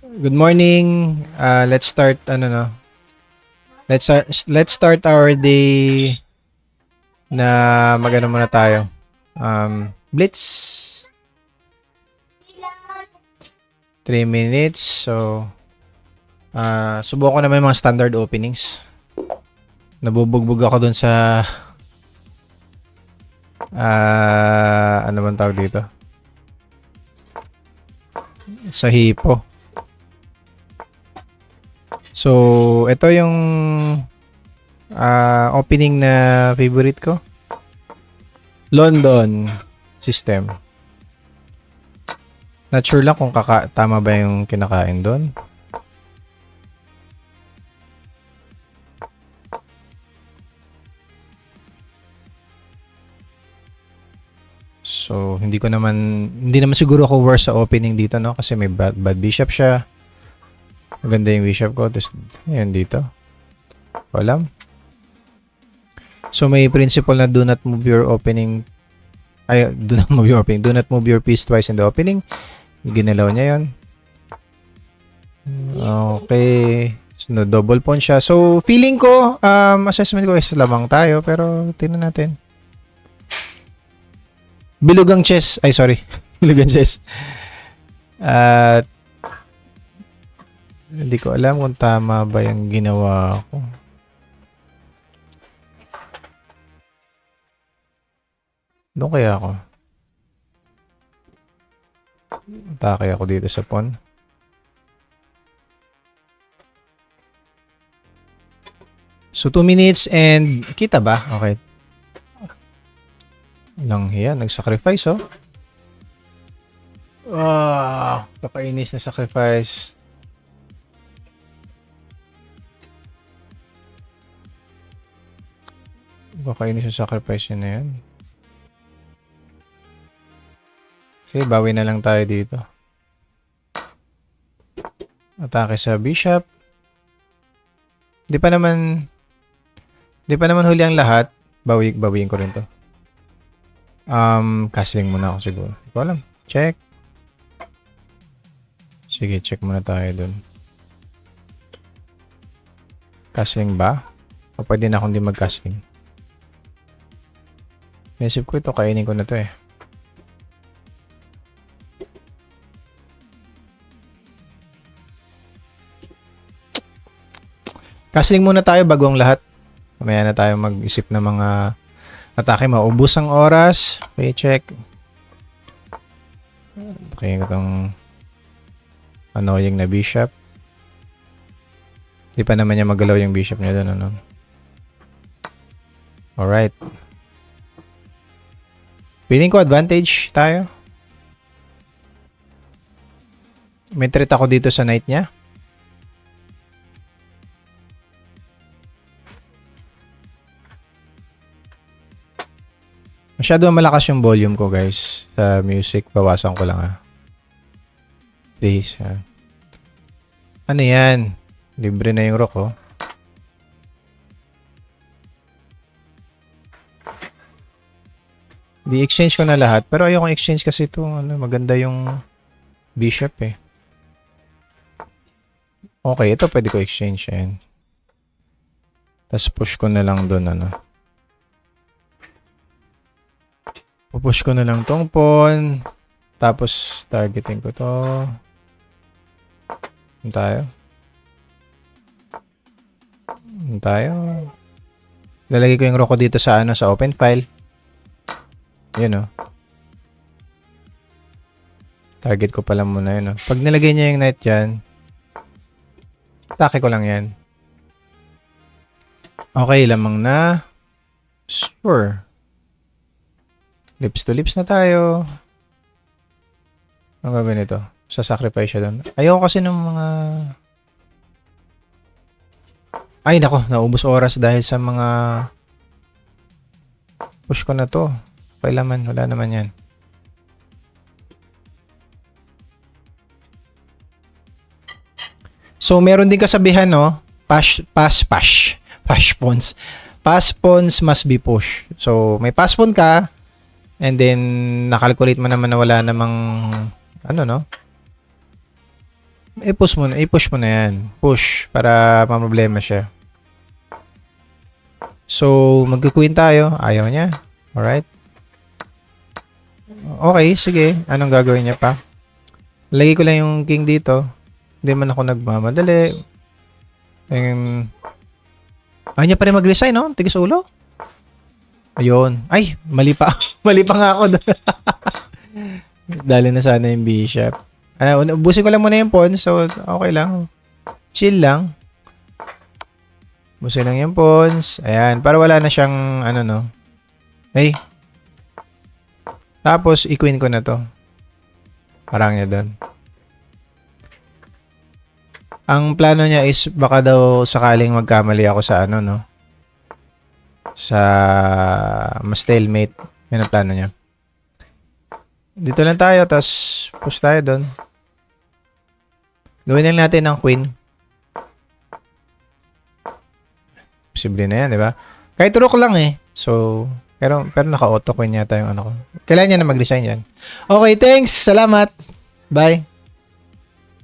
Good morning. Let's start ano no. Let's start our day na magano muna tayo. Blitz 3 minutes. So subukan ko naman yung mga standard openings. Nabubugbog ako dun sa ano bang tawag dito? Sa hipo. So, ito yung opening na favorite ko. London system. Not sure lang kung tama ba yung kinakain doon. So, hindi naman siguro ako worse sa opening dito, no? Kasi may bad bishop siya. Maganda yung bishop ko. Tapos, ayan dito. Walam. So, may principle na do not move your opening. Ay, do not move your opening. Do not move your piece twice in the opening. Ginalaw niya yun. Okay. So, double pawn siya. So, feeling ko, assessment ko is lamang tayo. Pero, tingnan natin. Bilugang chess. Ay, sorry. Bilugang chess. At, hindi ko alam kung tama ba yung ginawa ko. Doon kaya ako. Atake ako dito sa pawn. So, 2 minutes and kita ba? Okay. Lang hiya, nag-sacrifice, oh. Kapainis na sacrifice. Kapainis yung sacrifice yun na yan. Okay, bawi na lang tayo dito. Atake sa bishop. Di pa naman huli ang lahat. Bawiin ko rin to. Castling muna ako siguro. Hindi ko alam. Check. Sige, check muna tayo dun. Castling ba? O pwede na akong di mag-castling? Naisip ko ito, kainin ko na to eh. Castling muna tayo bago ang lahat. Mamaya na tayo mag-isip ng mga atake. Maubos ang oras. Okay, check. Okay, itong annoying na bishop. Di pa naman niya magalaw yung bishop niya doon, ano? Alright. Feeling ko advantage tayo. May threat ako dito sa knight niya. Masyado malakas yung volume ko, guys. Sa music, bawasan ko lang, Please, Ano yan? Libre na yung rook, oh. Di-exchange ko na lahat. Pero ayokong exchange kasi ito, maganda yung bishop, eh. Okay, ito pwede ko exchange, yan. Tapos push ko na lang doon, Pupush ko na lang tong pawn. Tapos, targeting ko to. Tayo. Lalagay ko yung rook ko dito sa sa open file. Yun, Target ko pala muna yun, Pag nilagay niya yung knight dyan, atake ko lang yan. Okay, lamang na. Sure. Lips to lips na tayo. Ang gagawin nito? Sa-sacrifice siya doon. Ayoko kasi ng mga... Ay, nako. Naubos oras dahil sa mga... Push ko na to. Kailaman. Wala naman yan. So, meron din kasabihan, Pass pawns. Pass pawns must be push. So, may pass pawn ka. And then, nakalculate mo naman na wala namang, I-push mo na yan. Push para mamroblema siya. So, magkukuin tayo. Ayaw niya. Alright. Okay, sige. Anong gagawin niya pa? Lagay ko lang yung king dito. Hindi man ako nagmamadali. Ayaw niya pa rin mag-resign, no? Tigis ulo. Ayun. Ay, mali pa. Mali pa nga ako. Dali na sana yung bishop. Ubusin ko lang muna yung pawn. So, okay lang. Chill lang. Ubusin lang yung pawns. Ayan. Para wala na siyang, ano, no? Ay. Tapos, i-queen ko na to. Parang niya doon. Ang plano niya is, baka daw sakaling magkamali ako sa, ano, no? Sa ma-stalemate. Yan ang plano niya. Dito lang tayo, tapos push tayo doon. Gawin lang natin ng queen. Posible na yan, di ba? Kahit rook lang eh. So, pero naka-auto queen yata yung ano ko. Kailangan niya na mag-resign yan. Okay, thanks. Salamat. Bye.